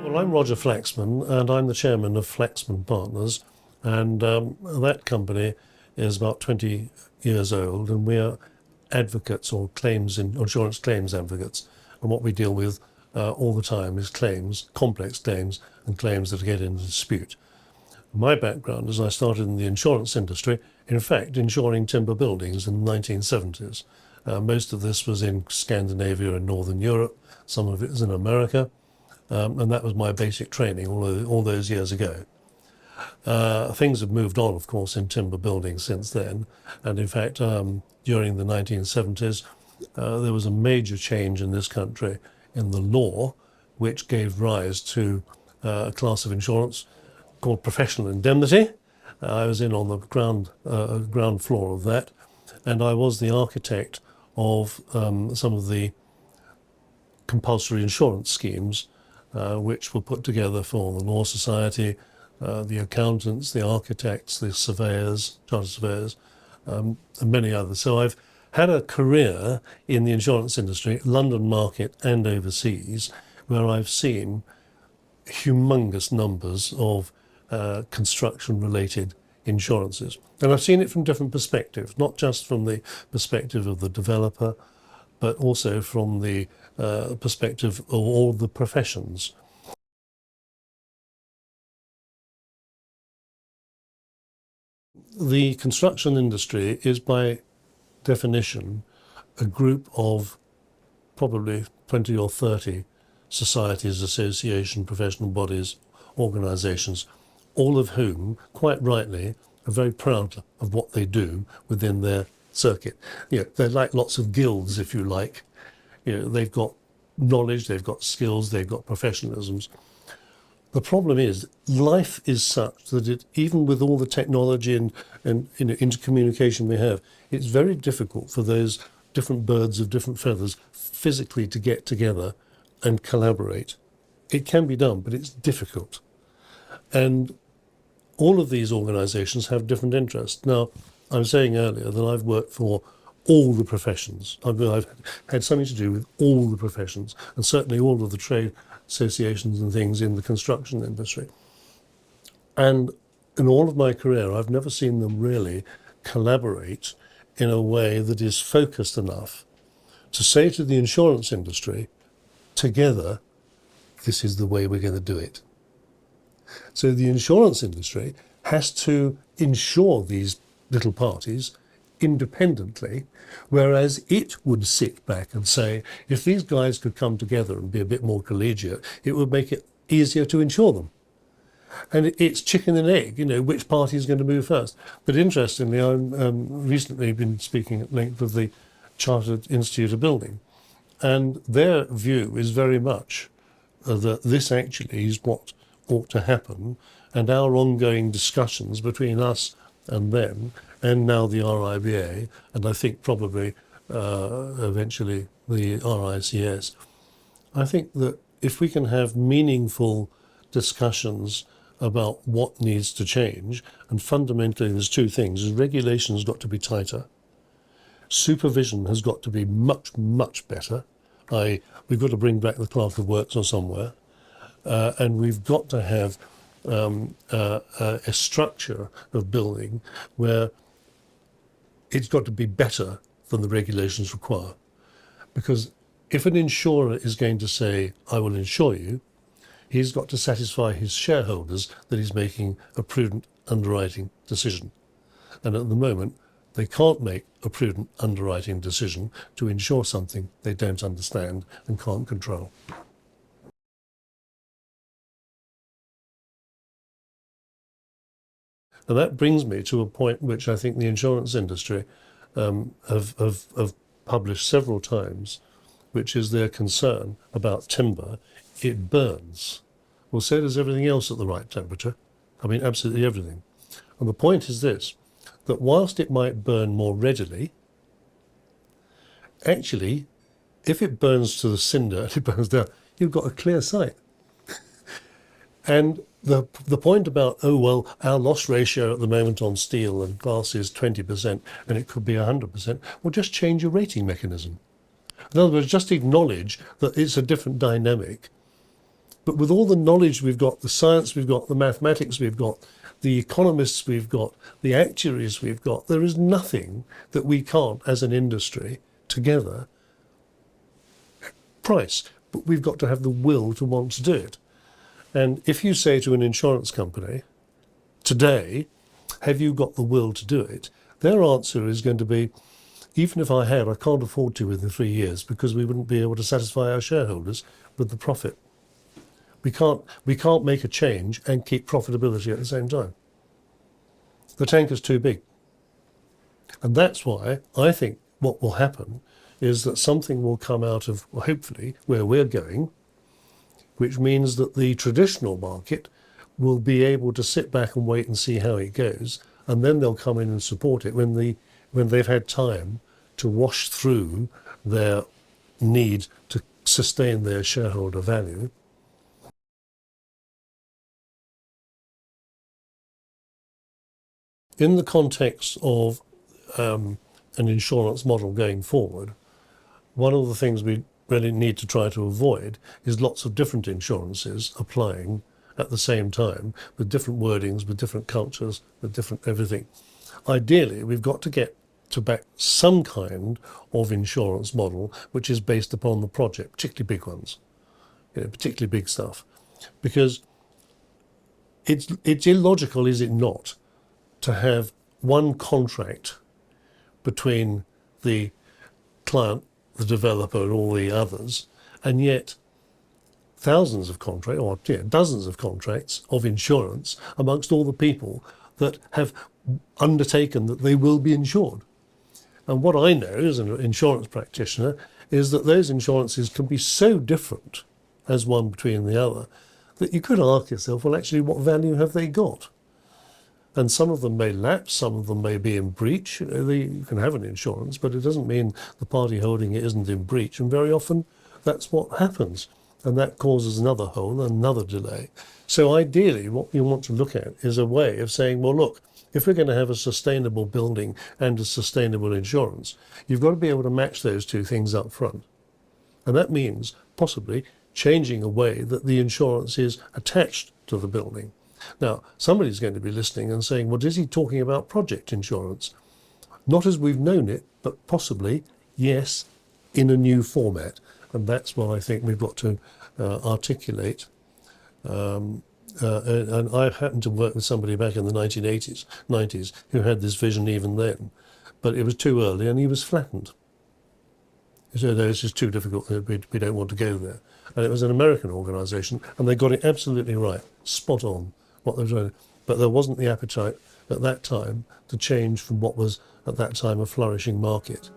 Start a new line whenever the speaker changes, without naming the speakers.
Well, I'm Roger Flaxman, and I'm the chairman of Flaxman Partners, and that company is about 20 years old, and we are advocates or insurance claims advocates, and what we deal with all the time is claims, complex claims, and claims that get into dispute. My background is I started in the insurance industry, in fact, insuring timber buildings in the 1970s. Most of this was in Scandinavia and Northern Europe, some of it was in America. And that was my basic training all those years ago. Things have moved on, of course, in timber building since then. And in fact, during the 1970s, there was a major change in this country in the law, which gave rise to a class of insurance called professional indemnity. I was in on the ground floor of that, and I was the architect of some of the compulsory insurance schemes which were put together for the Law Society, the accountants, the architects, the surveyors, chartered surveyors, and many others. So I've had a career in the insurance industry, London market and overseas, where I've seen humongous numbers of construction-related insurances. And I've seen it from different perspectives, not just from the perspective of the developer, but also from the perspective of all the professions. The construction industry is by definition a group of probably 20 or 30 societies, associations, professional bodies, organisations, all of whom, quite rightly, are very proud of what they do within their circuit. You know, they're like lots of guilds, if you like. You know, they've got knowledge, they've got skills, they've got professionalisms. The problem is, life is such that even with all the technology and intercommunication we have, it's very difficult for those different birds of different feathers physically to get together and collaborate. It can be done, but it's difficult. And all of these organisations have different interests. Now, I was saying earlier that I've worked for all the professions. I've had something to do with all the professions, and certainly all of the trade associations and things in the construction industry. And in all of my career, I've never seen them really collaborate in a way that is focused enough to say to the insurance industry, together, this is the way we're going to do it. So the insurance industry has to insure these little parties independently, whereas it would sit back and say, if these guys could come together and be a bit more collegiate, it would make it easier to insure them. And it's chicken and egg, you know, which party is going to move first. But interestingly, I've recently been speaking at length with the Chartered Institute of Building, and their view is very much that this actually is what ought to happen, and our ongoing discussions between us and them, and now the RIBA, and I think probably eventually the RICS, I think that if we can have meaningful discussions about what needs to change, and fundamentally there's two things: regulation has got to be tighter, supervision has got to be much, much better. We've got to bring back the clerk of works or somewhere, and we've got to have a structure of building where it's got to be better than the regulations require. Because if an insurer is going to say, I will insure you, he's got to satisfy his shareholders that he's making a prudent underwriting decision. And at the moment, they can't make a prudent underwriting decision to insure something they don't understand and can't control. And that brings me to a point which I think the insurance industry have published several times, which is their concern about timber. It burns. Well, so does everything else at the right temperature. I mean, absolutely everything. And the point is this, that whilst it might burn more readily, actually, if it burns to the cinder and it burns down, you've got a clear sight. And the point about, oh, well, our loss ratio at the moment on steel and glass is 20% and it could be 100%, well, just change your rating mechanism. In other words, just acknowledge that it's a different dynamic But with all the knowledge we've got, the science we've got, the mathematics we've got, the economists we've got, the actuaries we've got, there is nothing that we can't, as an industry, together, price. But we've got to have the will to want to do it. And if you say to an insurance company, today, have you got the will to do it? Their answer is going to be, even if I had, I can't afford to within 3 years because we wouldn't be able to satisfy our shareholders with the profit. We can't make a change and keep profitability at the same time. The tanker's too big. And that's why I think what will happen is that something will come out of, well, hopefully, where we're going, which means that the traditional market will be able to sit back and wait and see how it goes, and then they'll come in and support it when they've had time to wash through their need to sustain their shareholder value. In the context of an insurance model going forward, one of the things we really need to try to avoid is lots of different insurances applying at the same time with different wordings, with different cultures, with different everything. Ideally, we've got to get to back some kind of insurance model which is based upon the project, particularly big ones, particularly big stuff, because it's illogical, is it not, to have one contract between the client, the developer, and all the others, and yet thousands of contracts, or dozens of contracts of insurance amongst all the people that have undertaken that they will be insured. And what I know as an insurance practitioner is that those insurances can be so different as one between the other that you could ask yourself, well, actually, what value have they got? And some of them may lapse, some of them may be in breach. You can have an insurance, but it doesn't mean the party holding it isn't in breach. And very often that's what happens. And that causes another hole, another delay. So ideally, what you want to look at is a way of saying, well, look, if we're going to have a sustainable building and a sustainable insurance, you've got to be able to match those two things up front. And that means possibly changing a way that the insurance is attached to the building. Now, somebody's going to be listening and saying, well, is he talking about project insurance? Not as we've known it, but possibly, yes, in a new format. And that's what I think we've got to articulate. And I happened to work with somebody back in the 1980s, 90s, who had this vision even then. But it was too early and he was flattened. He said, no, it's just too difficult, we don't want to go there. And it was an American organisation, and they got it absolutely right, spot on what they were doing. But there wasn't the appetite at that time to change from what was at that time a flourishing market.